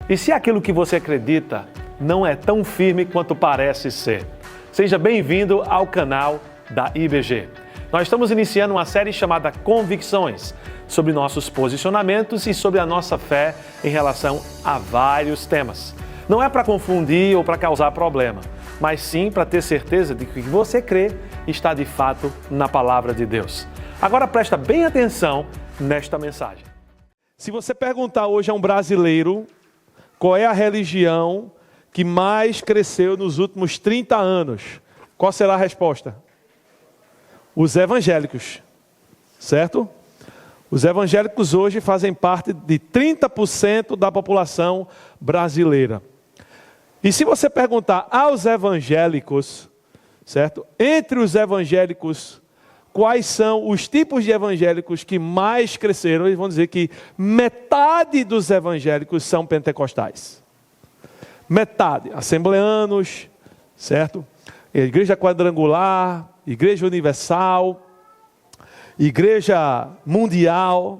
E se aquilo que você acredita não é tão firme quanto parece ser? Seja bem-vindo ao canal da IBG. Nós estamos iniciando uma série chamada Convicções, sobre nossos posicionamentos e sobre a nossa fé em relação a vários temas. Não é para confundir ou para causar problema, mas sim para ter certeza de que o que você crê está de fato na palavra de Deus. Agora presta bem atenção nesta mensagem. Se você perguntar hoje a um brasileiro qual é a religião que mais cresceu nos últimos 30 anos, qual será a resposta? Os evangélicos, certo? Os evangélicos hoje fazem parte de 30% da população brasileira. E se você perguntar aos evangélicos, certo? Entre os evangélicos, quais são os tipos de evangélicos que mais cresceram? Eles vão dizer que metade dos evangélicos são pentecostais. Metade, assembleanos, certo? Igreja quadrangular, igreja universal, igreja mundial.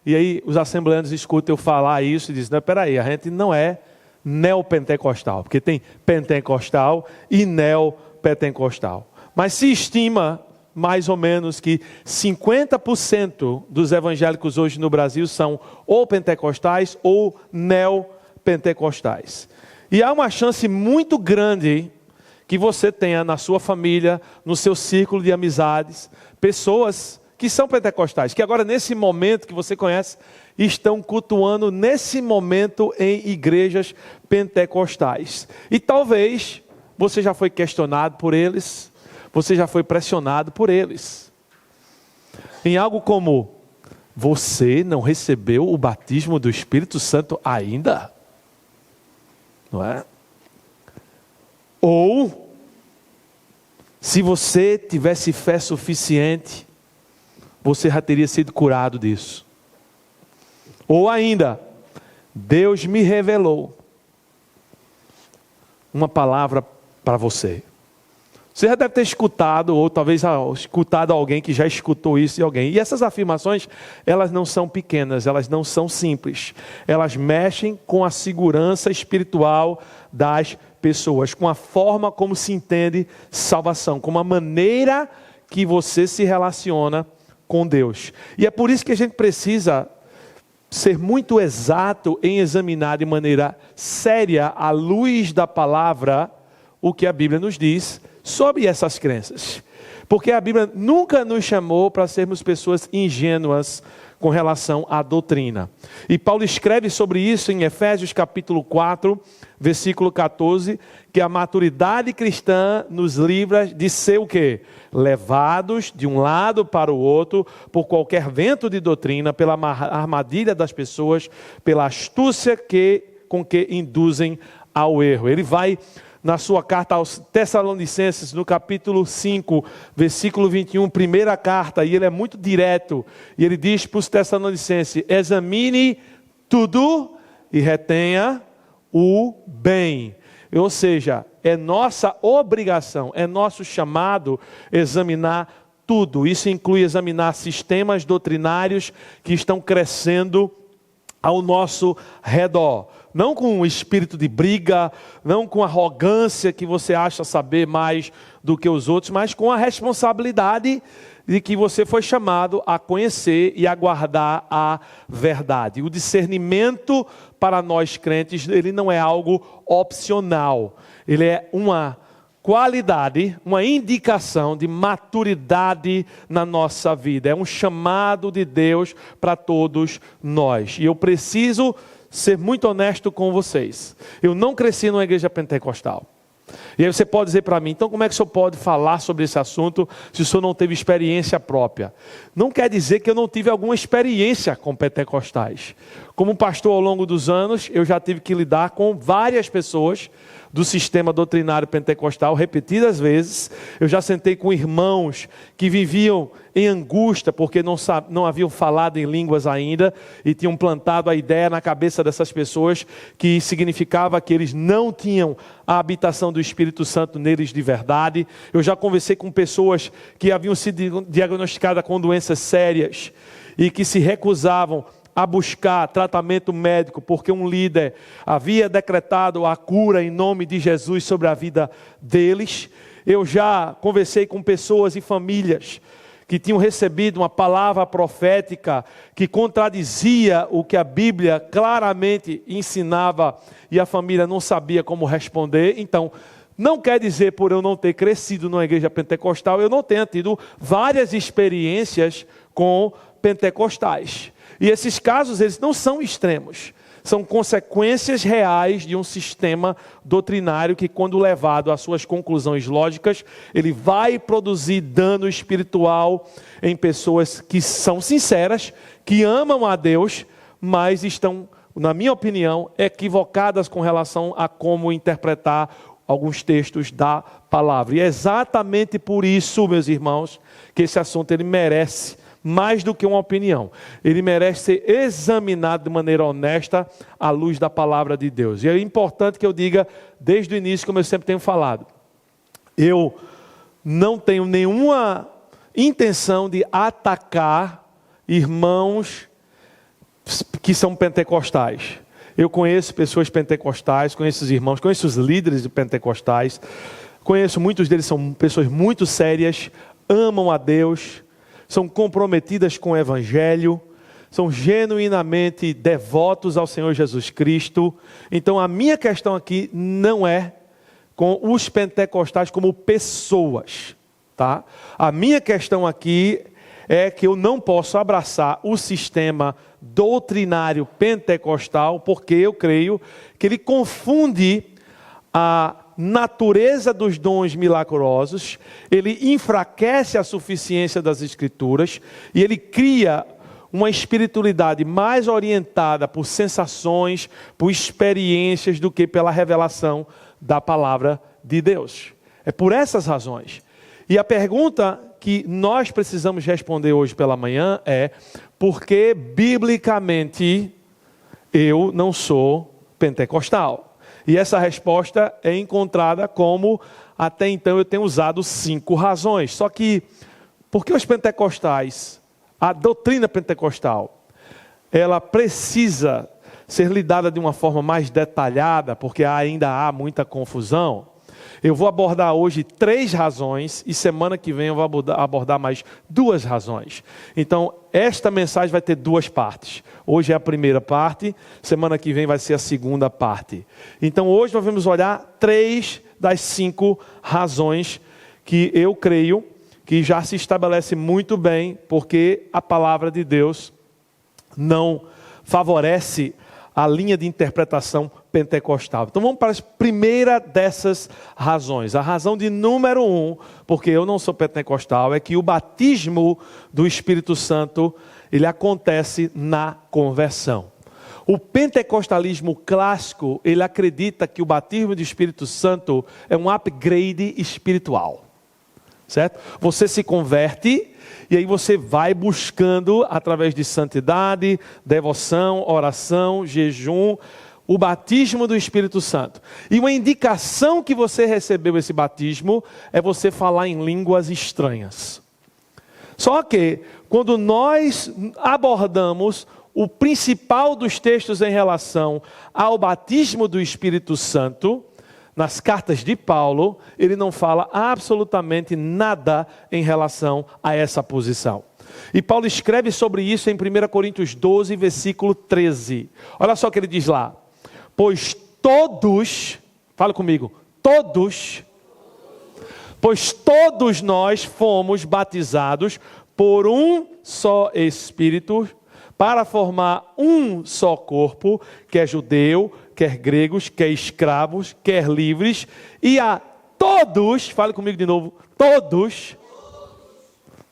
E aí os assembleanos escutam eu falar isso e dizem, não, peraí, a gente não é neopentecostal, porque tem pentecostal e neopentecostal. Mas se estima mais ou menos que 50% dos evangélicos hoje no Brasil são ou pentecostais ou neopentecostais. E há uma chance muito grande que você tenha na sua família, no seu círculo de amizades, pessoas que são pentecostais, que agora nesse momento que você conhece, estão cultuando nesse momento em igrejas pentecostais. E talvez você já foi questionado por eles, você já foi pressionado por eles. Em algo como, você não recebeu o batismo do Espírito Santo ainda? Não é? Ou, se você tivesse fé suficiente, você já teria sido curado disso. Ou ainda, Deus me revelou uma palavra para você. Você já deve ter escutado, ou talvez escutado alguém que já escutou isso de alguém. E essas afirmações, elas não são pequenas, elas não são simples. Elas mexem com a segurança espiritual das pessoas, com a forma como se entende salvação, com a maneira que você se relaciona com Deus. E é por isso que a gente precisa ser muito exato em examinar de maneira séria, à luz da palavra, o que a Bíblia nos diz sobre essas crenças. Porque a Bíblia nunca nos chamou para sermos pessoas ingênuas com relação à doutrina. E Paulo escreve sobre isso em Efésios capítulo 4, versículo 14, que a maturidade cristã nos livra de ser o quê? Levados de um lado para o outro por qualquer vento de doutrina, pela armadilha das pessoas, pela astúcia com que induzem ao erro. Ele vai na sua carta aos Tessalonicenses, no capítulo 5, versículo 21, primeira carta, e ele é muito direto, e ele diz para os Tessalonicenses, examine tudo e retenha o bem. Ou seja, é nossa obrigação, é nosso chamado examinar tudo. Isso inclui examinar sistemas doutrinários que estão crescendo ao nosso redor. Não com um espírito de briga, não com arrogância que você acha saber mais do que os outros, mas com a responsabilidade de que você foi chamado a conhecer e a guardar a verdade. O discernimento para nós crentes, ele não é algo opcional. Ele é uma qualidade, uma indicação de maturidade na nossa vida. É um chamado de Deus para todos nós. E eu preciso ser muito honesto com vocês. Eu não cresci numa igreja pentecostal. E aí você pode dizer para mim, então como é que o senhor pode falar sobre esse assunto se o senhor não teve experiência própria? Não quer dizer que eu não tive alguma experiência com pentecostais. Como pastor ao longo dos anos, eu já tive que lidar com várias pessoas do sistema doutrinário pentecostal repetidas vezes. Eu já sentei com irmãos que viviam em angústia porque não haviam falado em línguas ainda e tinham plantado a ideia na cabeça dessas pessoas que significava que eles não tinham a habitação do Espírito Santo neles de verdade. Eu já conversei com pessoas que haviam sido diagnosticadas com doenças sérias e que se recusavam a buscar tratamento médico, porque um líder havia decretado a cura em nome de Jesus sobre a vida deles. Eu já conversei com pessoas e famílias que tinham recebido uma palavra profética que contradizia o que a Bíblia claramente ensinava e a família não sabia como responder. Então, não quer dizer, por eu não ter crescido numa igreja pentecostal, eu não tenha tido várias experiências com pentecostais. E esses casos, eles não são extremos. São consequências reais de um sistema doutrinário que, quando levado às suas conclusões lógicas, ele vai produzir dano espiritual em pessoas que são sinceras, que amam a Deus, mas estão, na minha opinião, equivocadas com relação a como interpretar alguns textos da palavra. E é exatamente por isso, meus irmãos, que esse assunto ele merece mais do que uma opinião. Ele merece ser examinado de maneira honesta à luz da palavra de Deus. E é importante que eu diga desde o início, como eu sempre tenho falado, eu não tenho nenhuma intenção de atacar irmãos que são pentecostais. Eu conheço pessoas pentecostais, conheço os irmãos, conheço os líderes de pentecostais, conheço muitos deles, são pessoas muito sérias, amam a Deus, são comprometidas com o Evangelho, são genuinamente devotos ao Senhor Jesus Cristo. Então a minha questão aqui não é com os pentecostais como pessoas, tá? A minha questão aqui é que eu não posso abraçar o sistema doutrinário pentecostal, porque eu creio que ele confunde a natureza dos dons milagrosos, ele enfraquece a suficiência das Escrituras e ele cria uma espiritualidade mais orientada por sensações, por experiências do que pela revelação da palavra de Deus. É por essas razões. E a pergunta que nós precisamos responder hoje pela manhã é: por que biblicamente eu não sou pentecostal? E essa resposta é encontrada como, até então eu tenho usado 5 razões. Só que, por que os pentecostais, a doutrina pentecostal, ela precisa ser lidada de uma forma mais detalhada, porque ainda há muita confusão? Eu vou abordar hoje 3 razões e semana que vem eu vou abordar mais 2 razões. Então, esta mensagem vai ter 2 partes. Hoje é a primeira parte, semana que vem vai ser a segunda parte. Então, hoje nós vamos olhar 3 das 5 razões que eu creio que já se estabelece muito bem, porque a palavra de Deus não favorece a linha de interpretação pentecostal. Então vamos para a primeira dessas razões. A razão de número 1, porque eu não sou pentecostal, é que o batismo do Espírito Santo, ele acontece na conversão. O pentecostalismo clássico, ele acredita que o batismo do Espírito Santo é um upgrade espiritual. Certo? Você se converte e aí você vai buscando, através de santidade, devoção, oração, jejum, o batismo do Espírito Santo. E uma indicação que você recebeu esse batismo é você falar em línguas estranhas. Só que, quando nós abordamos o principal dos textos em relação ao batismo do Espírito Santo, nas cartas de Paulo, ele não fala absolutamente nada em relação a essa posição. E Paulo escreve sobre isso em 1 Coríntios 12, versículo 13. Olha só o que ele diz lá. Pois todos, fala comigo, pois todos nós fomos batizados por um só Espírito, para formar um só corpo, quer judeu, quer gregos, quer escravos, quer livres, e a todos, fale comigo de novo, todos,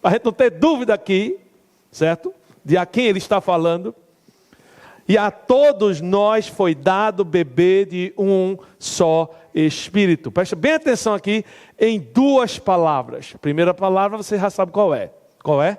para a gente não ter dúvida aqui, certo? De a quem ele está falando. E a todos nós foi dado beber de um só Espírito. Preste bem atenção aqui em 2 palavras. A primeira palavra você já sabe qual é. Qual é?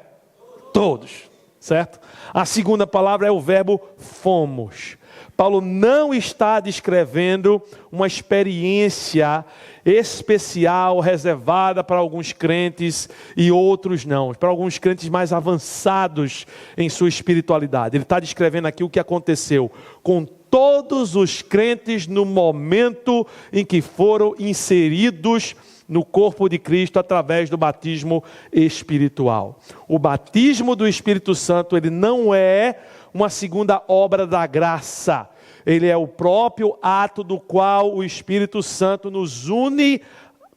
Todos. Certo? A segunda palavra é o verbo fomos. Paulo não está descrevendo uma experiência especial, reservada para alguns crentes e outros não, para alguns crentes mais avançados em sua espiritualidade. Ele está descrevendo aqui o que aconteceu com todos os crentes no momento em que foram inseridos no corpo de Cristo através do batismo espiritual. O batismo do Espírito Santo, ele não é uma segunda obra da graça. Ele é o próprio ato do qual o Espírito Santo nos une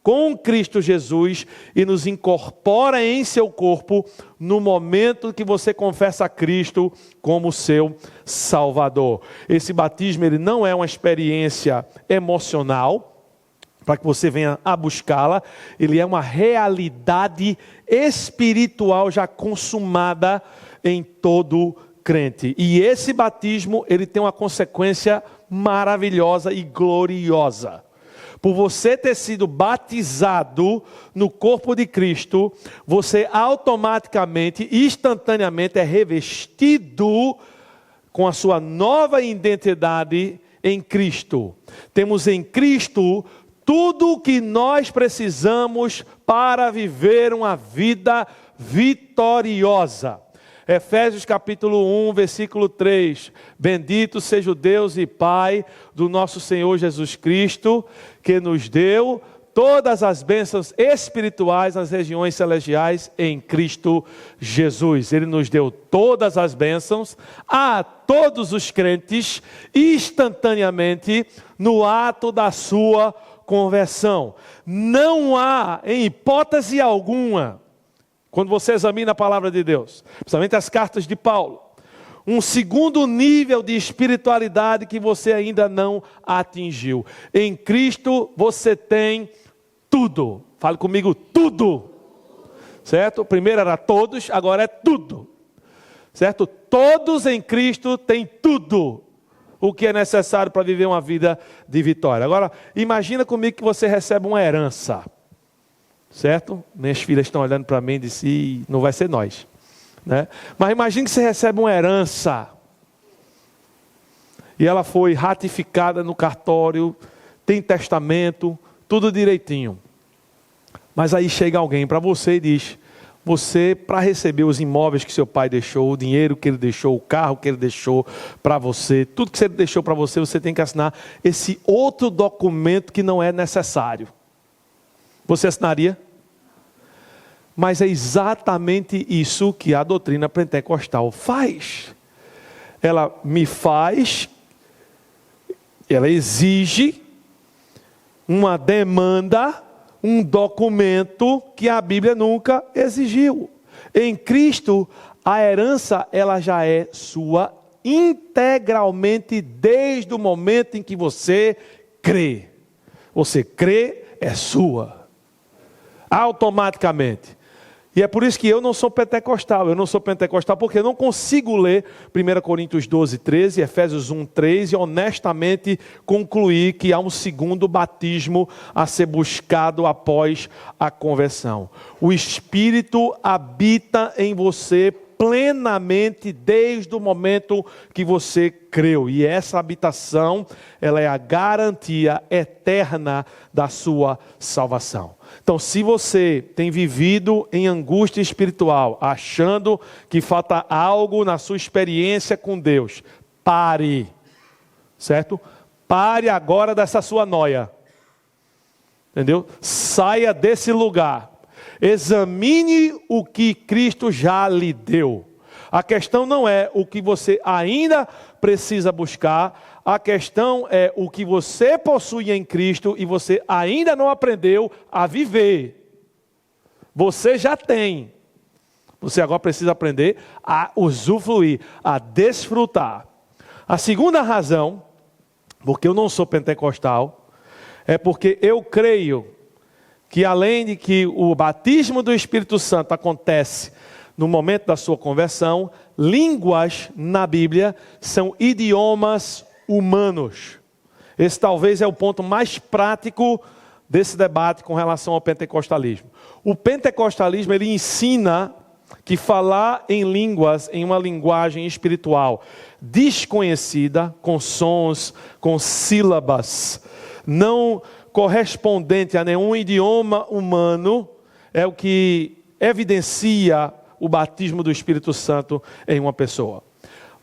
com Cristo Jesus e nos incorpora em seu corpo no momento que você confessa a Cristo como seu Salvador. Esse batismo, ele não é uma experiência emocional, para que você venha a buscá-la. Ele é uma realidade espiritual já consumada em todo crente. E esse batismo, ele tem uma consequência maravilhosa e gloriosa. Por você ter sido batizado no corpo de Cristo, você automaticamente, instantaneamente é revestido com a sua nova identidade em Cristo. Temos em Cristo tudo o que nós precisamos para viver uma vida vitoriosa. Efésios capítulo 1, versículo 3. Bendito seja o Deus e Pai do nosso Senhor Jesus Cristo, que nos deu todas as bênçãos espirituais nas regiões celestiais em Cristo Jesus. Ele nos deu todas as bênçãos a todos os crentes instantaneamente no ato da sua conversão. Não há, em hipótese alguma, quando você examina a palavra de Deus, principalmente as cartas de Paulo, um segundo nível de espiritualidade que você ainda não atingiu. Em Cristo você tem tudo. Fale comigo, tudo. Certo? Primeiro era todos, agora é tudo. Certo? Todos em Cristo têm tudo o que é necessário para viver uma vida de vitória. Agora, imagina comigo que você recebe uma herança. Certo? Minhas filhas estão olhando para mim e dizem, não vai ser nós. Né? Mas imagine que você recebe uma herança. E ela foi ratificada no cartório, tem testamento, tudo direitinho. Mas aí chega alguém para você e diz, você, para receber os imóveis que seu pai deixou, o dinheiro que ele deixou, o carro que ele deixou para você, tudo que ele deixou para você, você tem que assinar esse outro documento que não é necessário. Você assinaria? Mas é exatamente isso que a doutrina pentecostal faz. Ela me faz, ela exige uma demanda, um documento que a Bíblia nunca exigiu. Em Cristo, a herança ela já é sua integralmente desde o momento em que você crê. Você crê, é sua. Automaticamente. E é por isso que eu não sou pentecostal. Eu não sou pentecostal porque eu não consigo ler 1 Coríntios 12, 13, Efésios 1, 3 e honestamente concluir que há um segundo batismo a ser buscado após a conversão. O Espírito habita em você plenamente desde o momento que você creu. E essa habitação, ela é a garantia eterna da sua salvação. Então, se você tem vivido em angústia espiritual, achando que falta algo na sua experiência com Deus, pare, certo? Pare agora dessa sua noia, entendeu? Saia desse lugar, examine o que Cristo já lhe deu. A questão não é o que você ainda precisa buscar, a questão é o que você possui em Cristo e você ainda não aprendeu a viver. Você já tem. Você agora precisa aprender a usufruir, a desfrutar. A segunda razão, porque eu não sou pentecostal, é porque eu creio que além de que o batismo do Espírito Santo acontece no momento da sua conversão, línguas na Bíblia são idiomas humanos. Esse talvez é o ponto mais prático desse debate com relação ao pentecostalismo. O pentecostalismo, ele ensina que falar em línguas, em uma linguagem espiritual desconhecida, com sons, com sílabas, não correspondente a nenhum idioma humano, é o que evidencia o batismo do Espírito Santo em uma pessoa.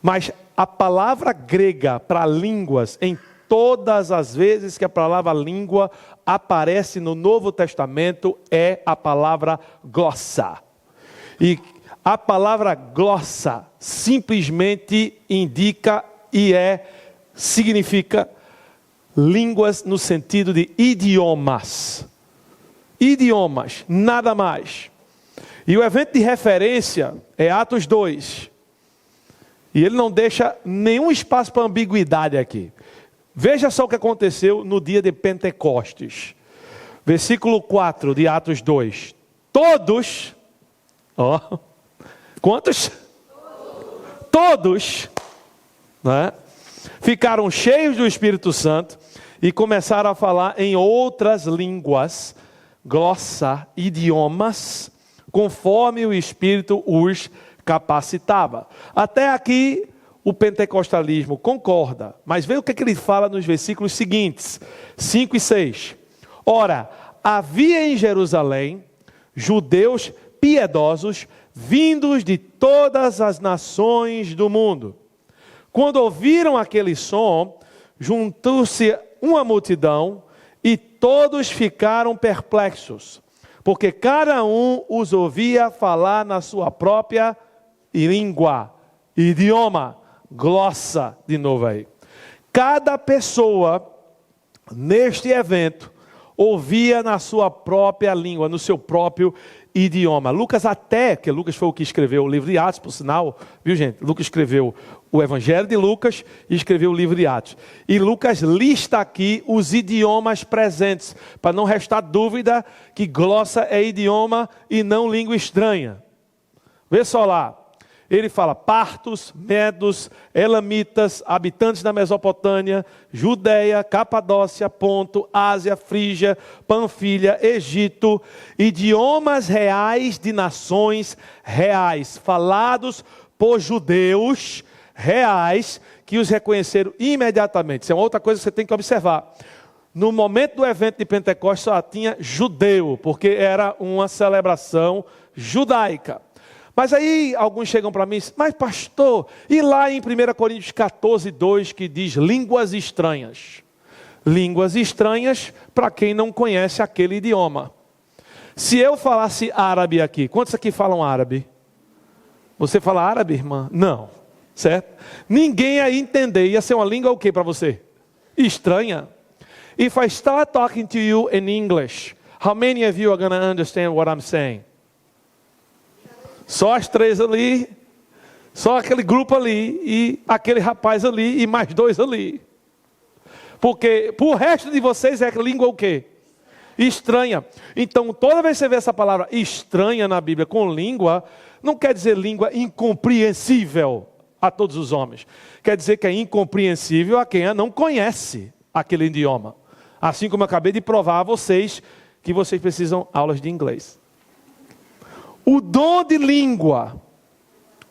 Mas a palavra grega para línguas, em todas as vezes que a palavra língua aparece no Novo Testamento, é a palavra glossa. E a palavra glossa simplesmente indica significa línguas no sentido de idiomas. Idiomas, nada mais. E o evento de referência é Atos 2. E ele não deixa nenhum espaço para ambiguidade aqui. Veja só o que aconteceu no dia de Pentecostes. Versículo 4 de Atos 2. Todos, quantos? Todos, né, ficaram cheios do Espírito Santo e começaram a falar em outras línguas, glossa, idiomas, conforme o Espírito os capacitava. Até aqui o pentecostalismo concorda, mas veja o que ele fala nos versículos seguintes, 5 e 6. Ora, havia em Jerusalém judeus piedosos, vindos de todas as nações do mundo. Quando ouviram aquele som, juntou-se uma multidão e todos ficaram perplexos, porque cada um os ouvia falar na sua própria língua, idioma, glossa, de novo aí. Cada pessoa neste evento ouvia na sua própria língua, no seu próprio idioma. Lucas que Lucas foi o que escreveu o livro de Atos, por sinal, viu gente? Lucas escreveu o Evangelho de Lucas e escreveu o livro de Atos. E Lucas lista aqui os idiomas presentes, para não restar dúvida que glossa é idioma e não língua estranha. Vê só lá. Ele fala partos, medos, elamitas, habitantes da Mesopotâmia, Judeia, Capadócia, Ponto, Ásia, Frígia, Panfilha, Egito, idiomas reais de nações reais, falados por judeus reais, que os reconheceram imediatamente. Isso é uma outra coisa que você tem que observar. No momento do evento de Pentecostes só tinha judeu, porque era uma celebração judaica. Mas aí alguns chegam para mim e dizem, mas pastor, e lá em 1 Coríntios 14, 2, que diz línguas estranhas? Línguas estranhas para quem não conhece aquele idioma. Se eu falasse árabe aqui, quantos aqui falam árabe? Você fala árabe, irmã? Não, certo? Ninguém ia entender, ia ser uma língua o que para você? Estranha. If I start talking to you in English, how many of you are going to understand what I'm saying? Só as 3 ali, só aquele grupo ali, e aquele rapaz ali, e mais 2 ali. Porque para o resto de vocês é língua o quê? Estranha. Então toda vez que você vê essa palavra estranha na Bíblia com língua, não quer dizer língua incompreensível a todos os homens. Quer dizer que é incompreensível a quem não conhece aquele idioma. Assim como eu acabei de provar a vocês que vocês precisam aulas de inglês. O dom de língua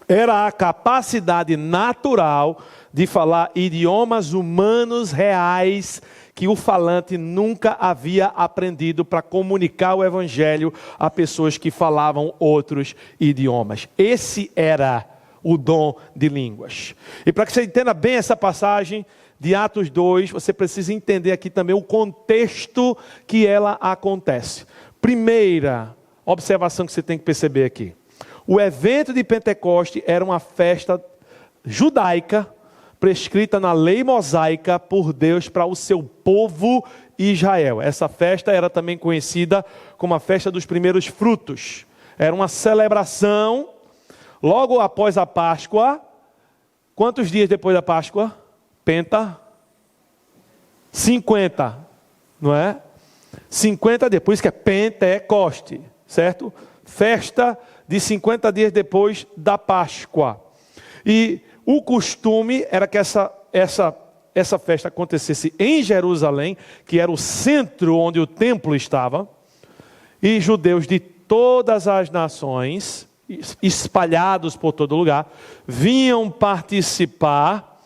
era a capacidade natural de falar idiomas humanos reais que o falante nunca havia aprendido para comunicar o evangelho a pessoas que falavam outros idiomas. Esse era o dom de línguas. E para que você entenda bem essa passagem de Atos 2, você precisa entender aqui também o contexto que ela acontece. Primeira observação que você tem que perceber aqui. O evento de Pentecoste era uma festa judaica, prescrita na lei mosaica por Deus para o seu povo Israel. Essa festa era também conhecida como a festa dos primeiros frutos. Era uma celebração logo após a Páscoa. Quantos dias depois da Páscoa? 50, não é? 50 depois, que é Pentecoste. Certo? Festa de 50 dias depois da Páscoa. E o costume era que essa festa acontecesse em Jerusalém, que era o centro onde o templo estava, e judeus de todas as nações espalhados por todo lugar, vinham participar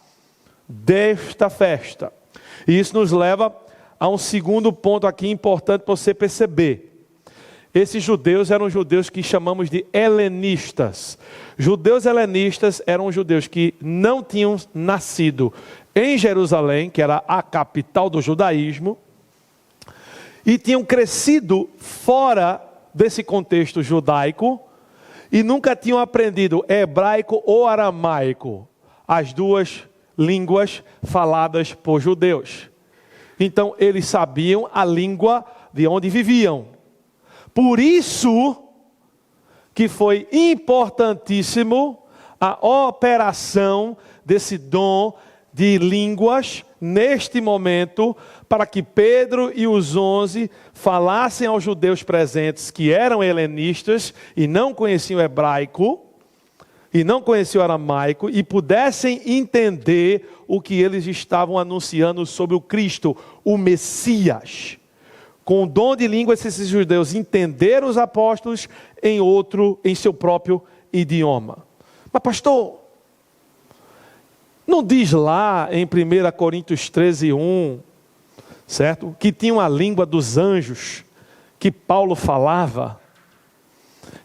desta festa. E isso nos leva a um segundo ponto aqui importante para você perceber. Esses judeus eram judeus que chamamos de helenistas. Judeus helenistas eram judeus que não tinham nascido em Jerusalém, que era a capital do judaísmo, e tinham crescido fora desse contexto judaico e nunca tinham aprendido hebraico ou aramaico, as duas línguas faladas por judeus. Então eles sabiam a língua de onde viviam. Por isso que foi importantíssimo a operação desse dom de línguas neste momento, para que Pedro e os 11 falassem aos judeus presentes que eram helenistas e não conheciam o hebraico e não conheciam o aramaico e pudessem entender o que eles estavam anunciando sobre o Cristo, o Messias. Com o dom de línguas, esses judeus entenderam os apóstolos em seu próprio idioma. Mas pastor, não diz lá em 1 Coríntios 13:1, certo? Que tinha uma língua dos anjos que Paulo falava.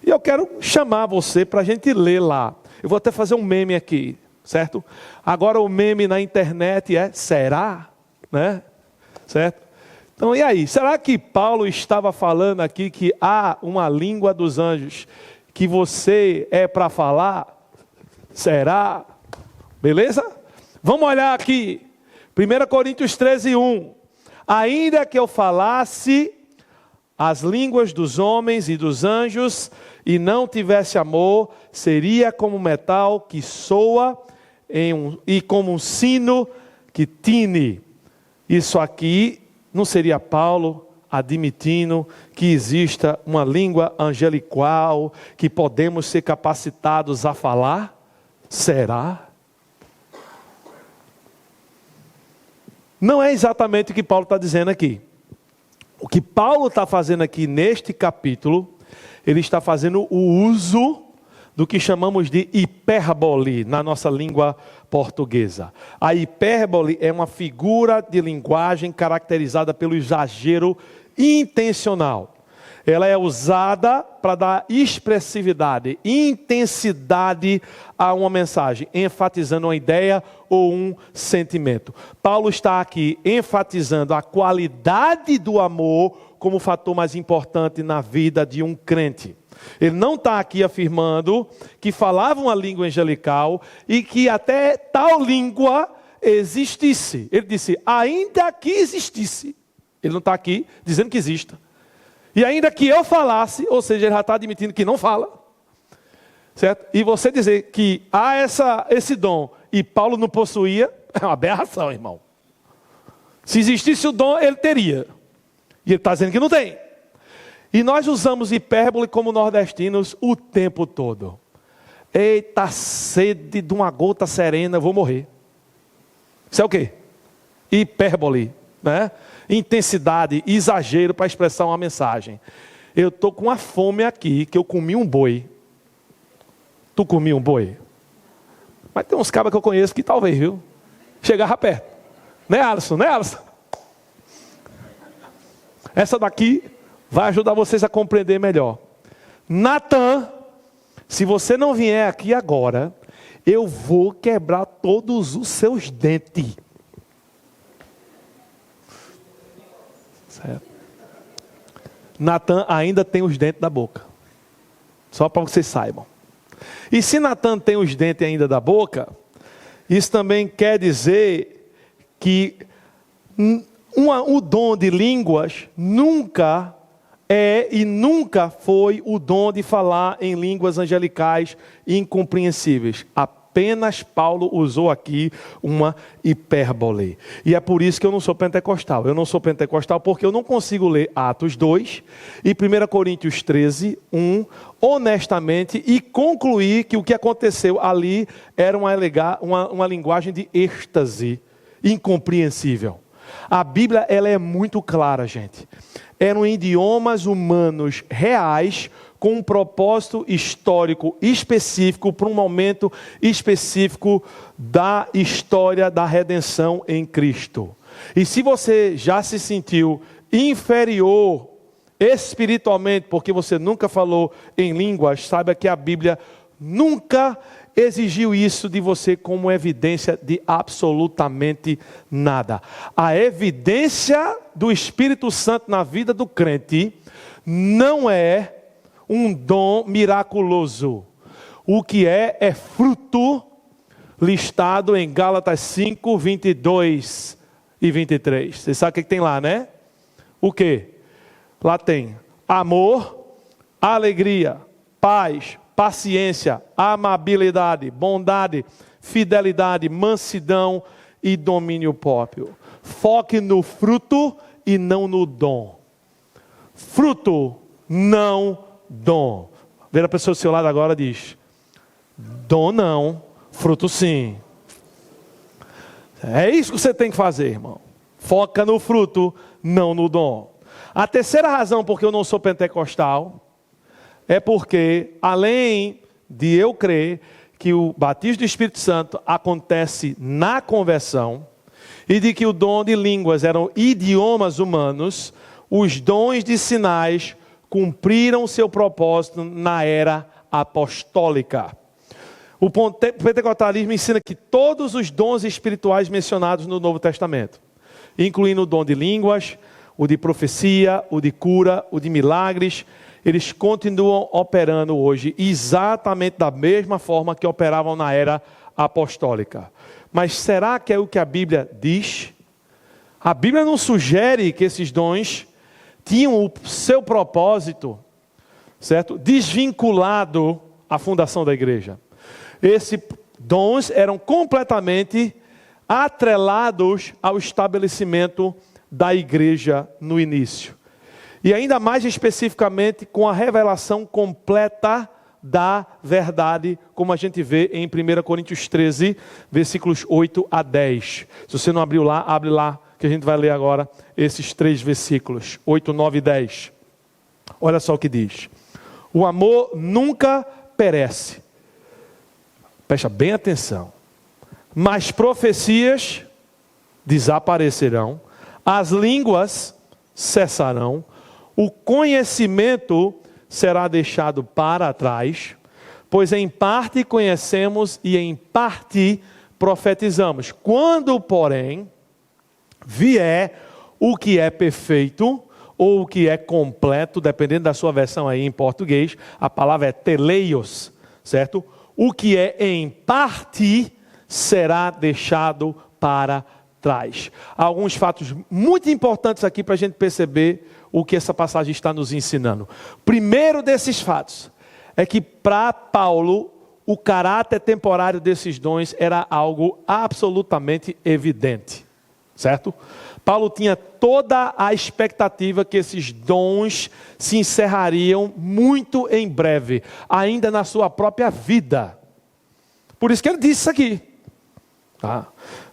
E eu quero chamar você para a gente ler lá. Eu vou até fazer um meme aqui, certo? Agora o meme na internet é será, né? Certo? Então e aí? Será que Paulo estava falando aqui que há uma língua dos anjos que você é para falar? Será? Beleza? Vamos olhar aqui. 1 Coríntios 13:1. Ainda que eu falasse as línguas dos homens e dos anjos e não tivesse amor, seria como metal que soa e como um sino que tine. Isso aqui não seria Paulo admitindo que exista uma língua angelical que podemos ser capacitados a falar? Será? Não é exatamente o que Paulo está dizendo aqui. O que Paulo está fazendo aqui neste capítulo, ele está fazendo o uso do que chamamos de hipérbole na nossa língua portuguesa. A hipérbole é uma figura de linguagem caracterizada pelo exagero intencional. Ela é usada para dar expressividade, intensidade a uma mensagem, enfatizando uma ideia ou um sentimento. Paulo está aqui enfatizando a qualidade do amor como o fator mais importante na vida de um crente. Ele não está aqui afirmando que falava uma língua angelical e que até tal língua existisse. Ele disse, ainda que existisse. Ele não está aqui dizendo que exista. E ainda que eu falasse, ou seja, ele já está admitindo que não fala. Certo? E você dizer que há esse dom e Paulo não possuía, é uma aberração, irmão. Se existisse o dom, ele teria. E ele está dizendo que não tem. E nós usamos hipérbole como nordestinos o tempo todo. Eita, sede de uma gota serena, eu vou morrer. Isso é o quê? Hipérbole, né? Intensidade, exagero para expressar uma mensagem. Eu estou com uma fome aqui, que eu comi um boi. Tu comi um boi? Mas tem uns cabas que eu conheço que talvez, viu? Chegava perto. Né, Alisson? Né, Alisson? Essa daqui vai ajudar vocês a compreender melhor. Natan, se você não vier aqui agora, eu vou quebrar todos os seus dentes. Certo? Natan ainda tem os dentes da boca. Só para vocês saibam. E se Natan tem os dentes ainda da boca, isso também quer dizer que o dom de línguas nunca é e nunca foi o dom de falar em línguas angelicais incompreensíveis. Apenas Paulo usou aqui uma hipérbole. E é por isso que eu não sou pentecostal. Eu não sou pentecostal porque eu não consigo ler Atos 2 e 1 Coríntios 13, 1, honestamente, e concluir que o que aconteceu ali era uma linguagem de êxtase incompreensível. A Bíblia ela é muito clara, gente. Eram idiomas humanos reais com um propósito histórico específico, para um momento específico da história da redenção em Cristo. E se você já se sentiu inferior espiritualmente, porque você nunca falou em línguas, saiba que a Bíblia nunca exigiu isso de você como evidência de absolutamente nada. A evidência do Espírito Santo na vida do crente não é um dom miraculoso. O que é fruto listado em Gálatas 5, 22 e 23. Você sabe o que tem lá, né? O que? Lá tem amor, alegria, paz, paciência, amabilidade, bondade, fidelidade, mansidão e domínio próprio. Foque no fruto e não no dom. Fruto, não dom. Vira a pessoa do seu lado agora e diz: dom não, fruto sim. É isso que você tem que fazer, irmão. Foca no fruto, não no dom. A terceira razão porque eu não sou pentecostal é porque, além de eu crer que o batismo do Espírito Santo acontece na conversão, e de que o dom de línguas eram idiomas humanos, os dons de sinais cumpriram seu propósito na era apostólica. O pentecostalismo ensina que todos os dons espirituais mencionados no Novo Testamento, incluindo o dom de línguas, o de profecia, o de cura, o de milagres, eles continuam operando hoje exatamente da mesma forma que operavam na era apostólica. Mas será que é o que a Bíblia diz? A Bíblia não sugere que esses dons tinham o seu propósito, certo? Desvinculado à fundação da igreja. Esses dons eram completamente atrelados ao estabelecimento da igreja no início. E ainda mais especificamente com a revelação completa da verdade, como a gente vê em 1 Coríntios 13, versículos 8 a 10. Se você não abriu lá, abre lá, que a gente vai ler agora esses 3 versículos, 8, 9 e 10. Olha só o que diz: o amor nunca perece. Presta bem atenção. Mas profecias desaparecerão, as línguas cessarão, o conhecimento será deixado para trás, pois em parte conhecemos e em parte profetizamos. Quando, porém, vier o que é perfeito, ou o que é completo, dependendo da sua versão aí em português, a palavra é teleios, certo? O que é em parte será deixado para trás. Há alguns fatos muito importantes aqui para a gente perceber o que essa passagem está nos ensinando. Primeiro desses fatos é que para Paulo o caráter temporário desses dons era algo absolutamente evidente, certo? Paulo tinha toda a expectativa que esses dons se encerrariam muito em breve, ainda na sua própria vida. Por isso que ele disse isso aqui. Tá?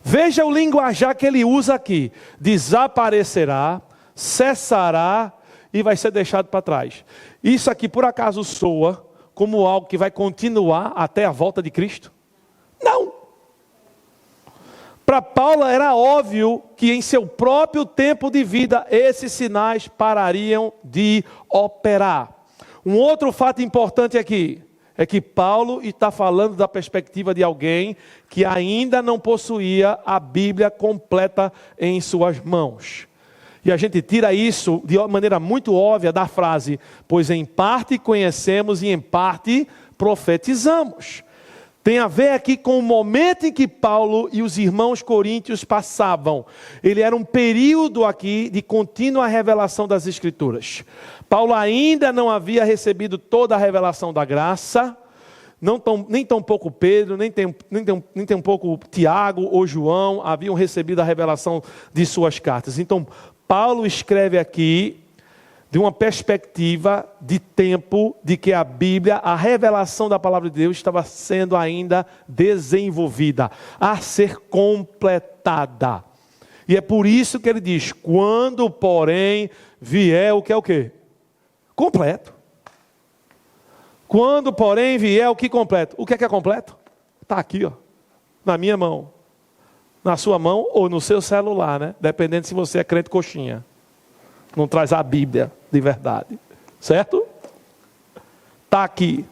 Veja o linguajar que ele usa aqui: desaparecerá, cessará e vai ser deixado para trás. Isso aqui por acaso soa como algo que vai continuar até a volta de Cristo? Não. Para Paulo era óbvio que em seu próprio tempo de vida esses sinais parariam de operar. Um outro fato importante aqui é que Paulo está falando da perspectiva de alguém que ainda não possuía a Bíblia completa em suas mãos. E a gente tira isso de uma maneira muito óbvia da frase: pois em parte conhecemos e em parte profetizamos. Tem a ver aqui com o momento em que Paulo e os irmãos coríntios passavam. Ele era um período aqui de contínua revelação das Escrituras. Paulo ainda não havia recebido toda a revelação da graça, nem tão pouco Pedro, nem tão pouco Tiago ou João haviam recebido a revelação de suas cartas. Então, Paulo escreve aqui de uma perspectiva de tempo de que a Bíblia, a revelação da palavra de Deus estava sendo ainda desenvolvida, a ser completada. E é por isso que ele diz: quando, porém, vier o que é o quê? Completo. Quando, porém, vier o que completo. O que é completo? Está aqui, ó, na minha mão. Na sua mão ou no seu celular, né? Dependendo se você é crente coxinha. Não traz a Bíblia de verdade. Certo? Está aqui.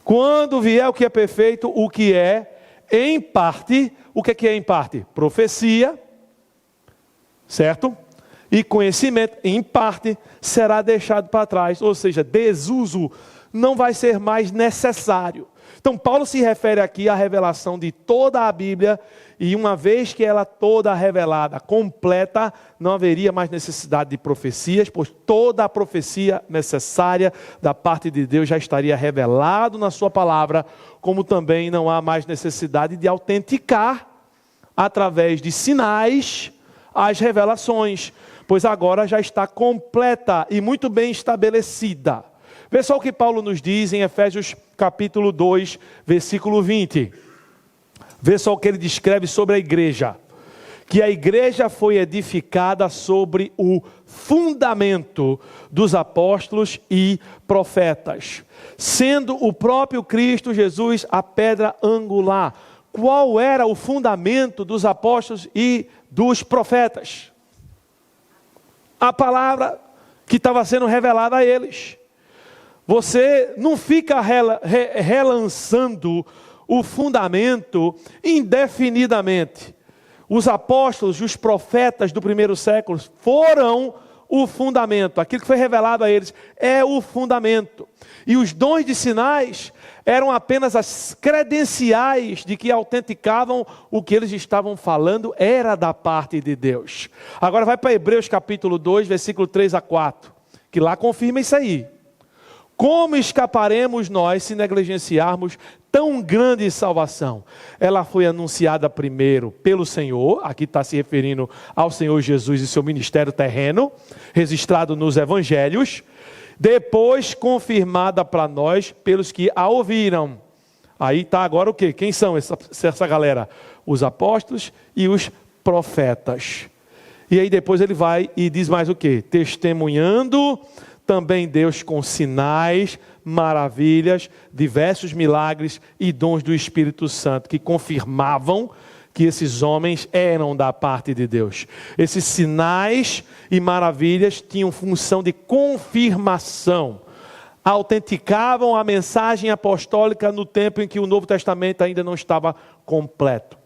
Quando vier o que é perfeito, o que é em parte. O que é em parte? Profecia. Certo? E conhecimento, em parte, será deixado para trás. Ou seja, desuso não vai ser mais necessário. Então, Paulo se refere aqui à revelação de toda a Bíblia, e uma vez que ela toda revelada, completa, não haveria mais necessidade de profecias, pois toda a profecia necessária da parte de Deus já estaria revelado na sua palavra, como também não há mais necessidade de autenticar, através de sinais, as revelações, pois agora já está completa e muito bem estabelecida. Vê só o que Paulo nos diz em Efésios capítulo 2, versículo 20. Vê só o que ele descreve sobre a igreja. Que a igreja foi edificada sobre o fundamento dos apóstolos e profetas, sendo o próprio Cristo Jesus a pedra angular. Qual era o fundamento dos apóstolos e dos profetas? A palavra que estava sendo revelada a eles. Você não fica relançando o fundamento indefinidamente. Os apóstolos e os profetas do primeiro século foram o fundamento. Aquilo que foi revelado a eles é o fundamento. E os dons de sinais eram apenas as credenciais de que autenticavam o que eles estavam falando era da parte de Deus. Agora vai para Hebreus capítulo 2, versículo 3 a 4, que lá confirma isso aí. Como escaparemos nós se negligenciarmos tão grande salvação? Ela foi anunciada primeiro pelo Senhor, aqui está se referindo ao Senhor Jesus e seu ministério terreno, registrado nos evangelhos, depois confirmada para nós pelos que a ouviram. Aí está agora o quê? Quem são essa galera? Os apóstolos e os profetas. E aí depois ele vai e diz mais o quê? Testemunhando também Deus com sinais, maravilhas, diversos milagres e dons do Espírito Santo, que confirmavam que esses homens eram da parte de Deus. Esses sinais e maravilhas tinham função de confirmação, autenticavam a mensagem apostólica no tempo em que o Novo Testamento ainda não estava completo.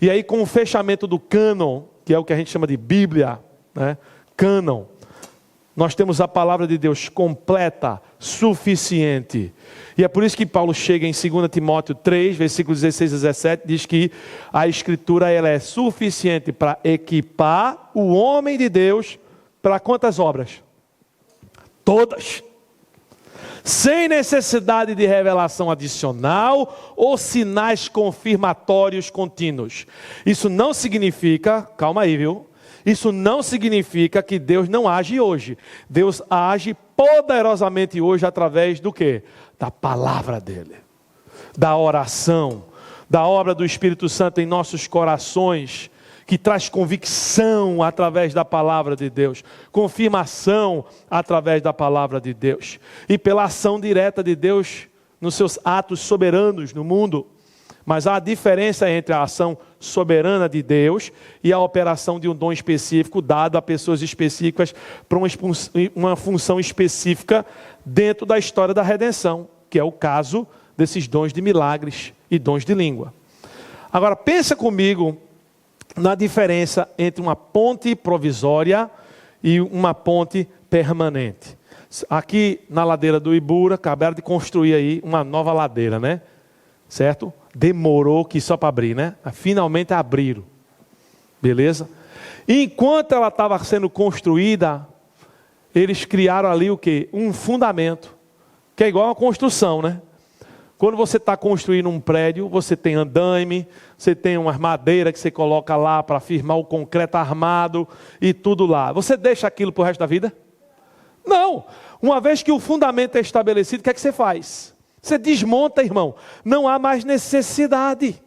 E aí, com o fechamento do cânon, que é o que a gente chama de Bíblia, né? Cânon, nós temos a palavra de Deus completa, suficiente. E é por isso que Paulo chega em 2 Timóteo 3, versículos 16 a 17, diz que a Escritura ela é suficiente para equipar o homem de Deus para quantas obras? Todas. Sem necessidade de revelação adicional ou sinais confirmatórios contínuos. Isso não significa, calma aí, viu? Isso não significa que Deus não age hoje. Deus age poderosamente hoje através do quê? Da palavra dele, da oração, da obra do Espírito Santo em nossos corações, que traz convicção através da palavra de Deus, confirmação através da palavra de Deus, e pela ação direta de Deus nos seus atos soberanos no mundo. Mas há a diferença entre a ação soberana de Deus e a operação de um dom específico dado a pessoas específicas para uma função específica dentro da história da redenção, que é o caso desses dons de milagres e dons de língua. Agora, pensa comigo na diferença entre uma ponte provisória e uma ponte permanente. Aqui na ladeira do Ibura, acabaram de construir aí uma nova ladeira, né? Certo? Demorou que só para abrir, né? Finalmente abriram. Beleza? E enquanto ela estava sendo construída, eles criaram ali o quê? Um fundamento, que é igual a uma construção, né? Quando você está construindo um prédio, você tem andaime, você tem umas madeiras que você coloca lá para firmar o concreto armado e tudo lá. Você deixa aquilo para o resto da vida? Não. Uma vez que o fundamento é estabelecido, o que é que você faz? Você desmonta, irmão. Não há mais necessidade.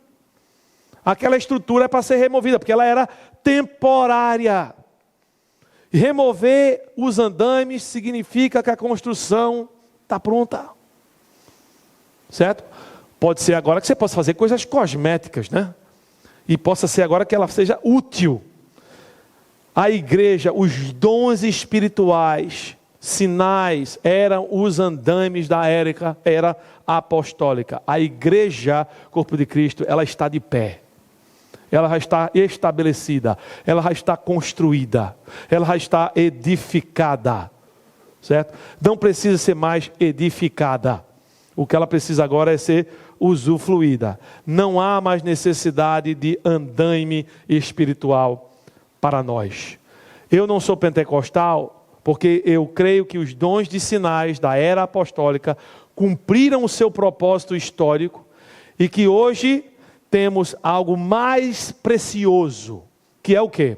Aquela estrutura é para ser removida, porque ela era temporária. E remover os andaimes significa que a construção está pronta. certo? Pode ser agora que você possa fazer coisas cosméticas, né? E possa ser agora que ela seja útil. A igreja, os dons espirituais, sinais, eram os andaimes da era apostólica. A igreja, corpo de Cristo, ela está de pé. Ela já está estabelecida. Ela já está construída. Ela já está edificada. Certo? Não precisa ser mais edificada. O que ela precisa agora é ser usufruída. Não há mais necessidade de andaime espiritual para nós. Eu não sou pentecostal porque eu creio que os dons de sinais da era apostólica cumpriram o seu propósito histórico e que hoje temos algo mais precioso, que é o quê?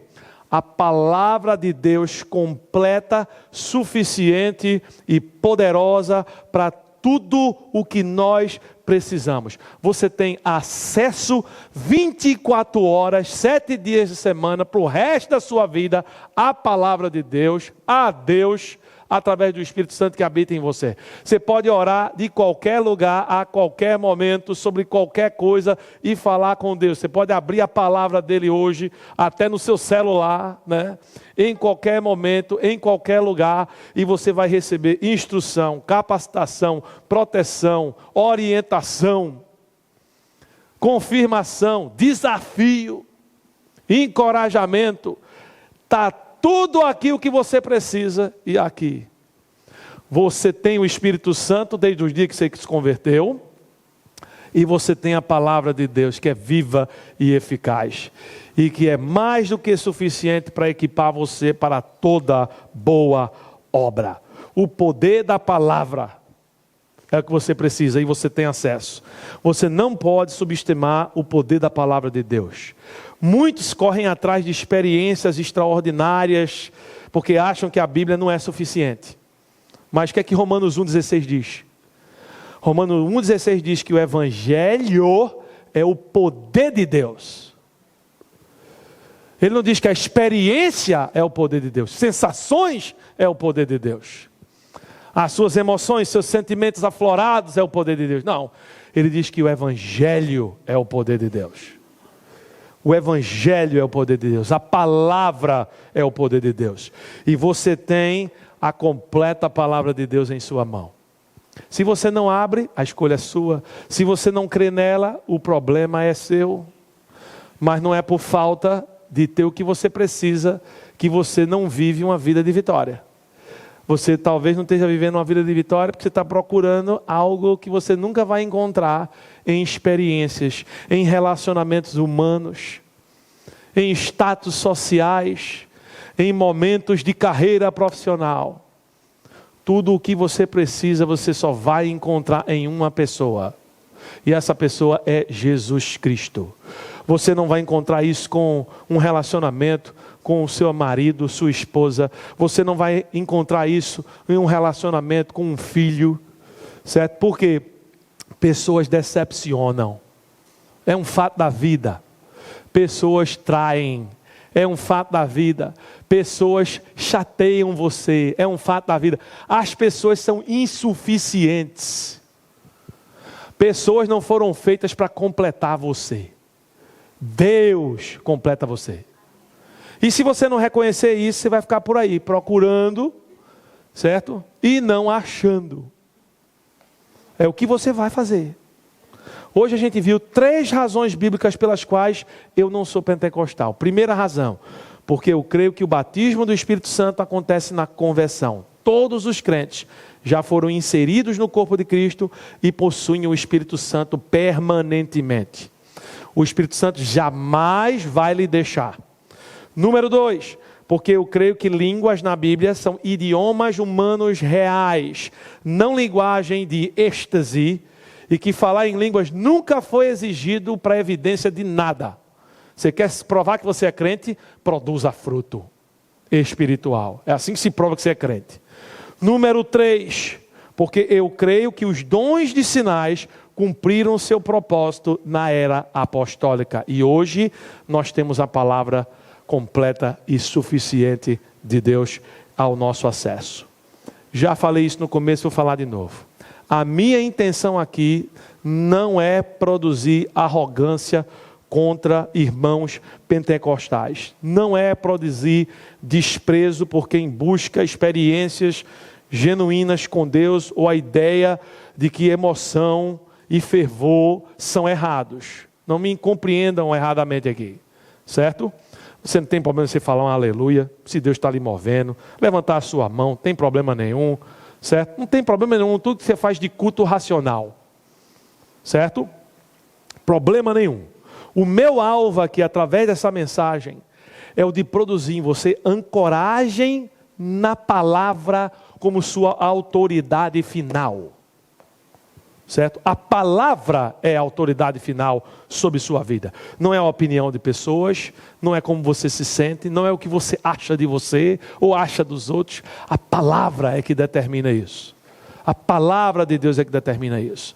A palavra de Deus completa, suficiente e poderosa para tudo o que nós precisamos. Você tem acesso 24 horas, 7 dias de semana, para o resto da sua vida, à palavra de Deus, a Deus, através do Espírito Santo que habita em você. Você pode orar de qualquer lugar, a qualquer momento, sobre qualquer coisa e falar com Deus. Você pode abrir a palavra dele hoje, até no seu celular, né? Em qualquer momento, em qualquer lugar, e você vai receber instrução, capacitação, proteção, orientação, confirmação, desafio, encorajamento. Está tudo aquilo que você precisa e aqui. Você tem o Espírito Santo desde o dia que você se converteu. E você tem a palavra de Deus que é viva e eficaz. E que é mais do que suficiente para equipar você para toda boa obra. O poder da palavra é o que você precisa e você tem acesso. Você não pode subestimar o poder da palavra de Deus. Muitos correm atrás de experiências extraordinárias porque acham que a Bíblia não é suficiente. Mas o que é que Romanos 1,16 diz? Romanos 1,16 diz que o Evangelho é o poder de Deus. Ele não diz que a experiência é o poder de Deus. Sensações é o poder de Deus. As suas emoções, seus sentimentos aflorados é o poder de Deus. Não, ele diz que o Evangelho é o poder de Deus. O Evangelho é o poder de Deus. A palavra é o poder de Deus. E você tem a completa palavra de Deus em sua mão. Se você não abre, a escolha é sua. Se você não crê nela, o problema é seu. Mas não é por falta de ter o que você precisa que você não vive uma vida de vitória. Você talvez não esteja vivendo uma vida de vitória porque você está procurando algo que você nunca vai encontrar em experiências, em relacionamentos humanos, em status sociais, em momentos de carreira profissional. Tudo o que você precisa, você só vai encontrar em uma pessoa. E essa pessoa é Jesus Cristo. Você não vai encontrar isso com um relacionamento com o seu marido, sua esposa. Você não vai encontrar isso em um relacionamento com um filho. Certo? Porque pessoas decepcionam. É um fato da vida. Pessoas traem. É um fato da vida. Pessoas chateiam você. É um fato da vida. As pessoas são insuficientes. Pessoas não foram feitas para completar você. Deus completa você. E se você não reconhecer isso, você vai ficar por aí procurando, certo? E não achando. É o que você vai fazer. Hoje a gente viu 3 razões bíblicas pelas quais eu não sou pentecostal. Primeira razão, porque eu creio que o batismo do Espírito Santo acontece na conversão. Todos os crentes já foram inseridos no corpo de Cristo e possuem o Espírito Santo permanentemente. O Espírito Santo jamais vai lhe deixar. Número 2, porque eu creio que línguas na Bíblia são idiomas humanos reais, não linguagem de êxtase, e que falar em línguas nunca foi exigido para evidência de nada. Você quer provar que você é crente? Produza fruto espiritual. É assim que se prova que você é crente. Número 3, porque eu creio que os dons de sinais cumpriram o seu propósito na era apostólica. E hoje nós temos a palavra completa e suficiente de Deus ao nosso acesso. Já falei isso no começo, vou falar de novo. A minha intenção aqui não é produzir arrogância contra irmãos pentecostais. Não é produzir desprezo por quem busca experiências genuínas com Deus, ou a ideia de que emoção e fervor são errados. Não me compreendam erradamente aqui, certo? Você não tem problema em você falar um aleluia, se Deus está lhe movendo, levantar a sua mão, não tem problema nenhum, certo? Não tem problema nenhum, tudo que você faz de culto racional, certo? Problema nenhum. O meu alvo aqui, através dessa mensagem, é o de produzir em você ancoragem na palavra como sua autoridade final. Certo? A palavra é a autoridade final sobre sua vida. Não é a opinião de pessoas, não é como você se sente, não é o que você acha de você ou acha dos outros. A palavra é que determina isso. A palavra de Deus é que determina isso.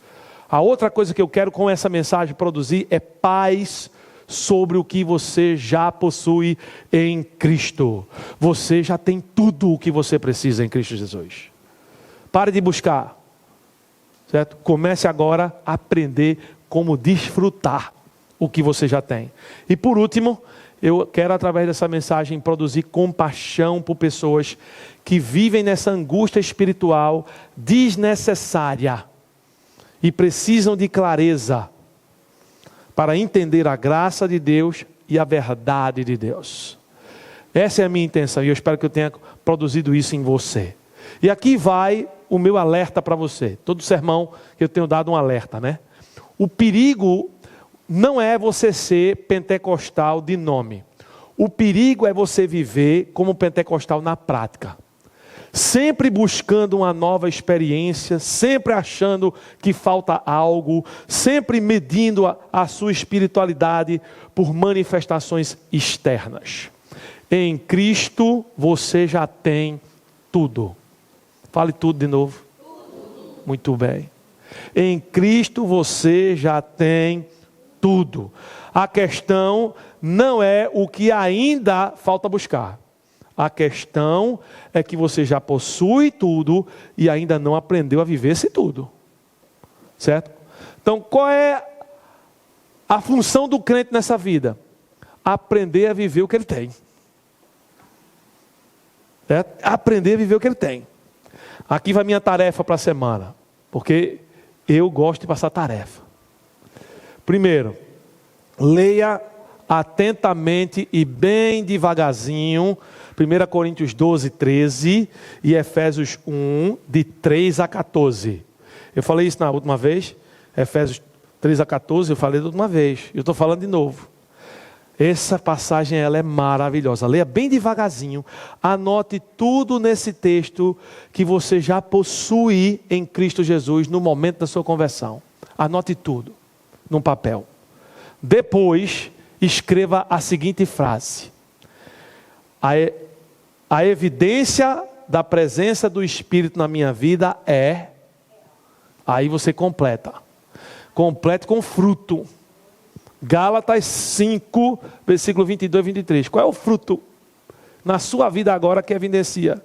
A outra coisa que eu quero com essa mensagem produzir é paz sobre o que você já possui em Cristo. Você já tem tudo o que você precisa em Cristo Jesus. Pare de buscar. Certo? Comece agora a aprender como desfrutar o que você já tem. E por último, eu quero através dessa mensagem produzir compaixão por pessoas que vivem nessa angústia espiritual desnecessária e precisam de clareza para entender a graça de Deus e a verdade de Deus. Essa é a minha intenção e eu espero que eu tenha produzido isso em você. E aqui vai o meu alerta para você. Todo sermão eu tenho dado um alerta, né? O perigo não é você ser pentecostal de nome. O perigo é você viver como pentecostal na prática. Sempre buscando uma nova experiência, sempre achando que falta algo, sempre medindo a sua espiritualidade por manifestações externas. Em Cristo você já tem tudo. Fale tudo de novo. Tudo. Muito bem. Em Cristo você já tem tudo. A questão não é o que ainda falta buscar. A questão é que você já possui tudo e ainda não aprendeu a viver esse tudo. Certo? Então, qual é a função do crente nessa vida? Aprender a viver o que ele tem. Certo? Aprender a viver o que ele tem. Aqui vai minha tarefa para a semana, porque eu gosto de passar tarefa. Primeiro, leia atentamente e bem devagarzinho 1 Coríntios 12, 13 e Efésios 1, de 3 a 14. Eu falei isso na última vez, Efésios 3 a 14, eu falei da última vez, eu estou falando de novo. Essa passagem ela é maravilhosa. Leia bem devagarzinho. Anote tudo nesse texto que você já possui em Cristo Jesus no momento da sua conversão. Anote tudo num papel. Depois, escreva a seguinte frase. A evidência da presença do Espírito na minha vida é... Aí você completa. Complete com fruto. Gálatas 5, versículo 22 e 23. Qual é o fruto na sua vida agora que evidencia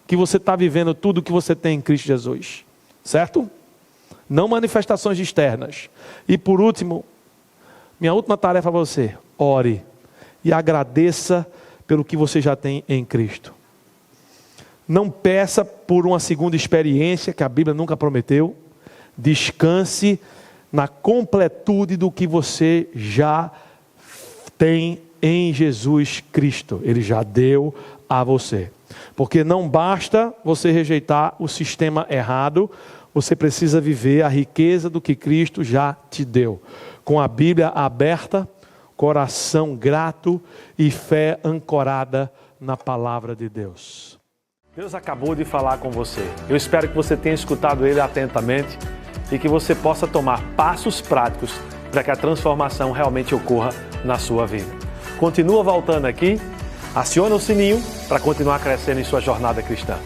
que você está vivendo tudo o que você tem em Cristo Jesus? Certo? Não manifestações externas. E por último, minha última tarefa a você: ore e agradeça pelo que você já tem em Cristo. Não peça por uma segunda experiência, que a Bíblia nunca prometeu. Descanse na completude do que você já tem em Jesus Cristo. Ele já deu a você. Porque não basta você rejeitar o sistema errado, você precisa viver a riqueza do que Cristo já te deu. Com a Bíblia aberta, coração grato e fé ancorada na palavra de Deus. Deus acabou de falar com você. Eu espero que você tenha escutado Ele atentamente e que você possa tomar passos práticos para que a transformação realmente ocorra na sua vida. Continua voltando aqui, aciona o sininho para continuar crescendo em sua jornada cristã.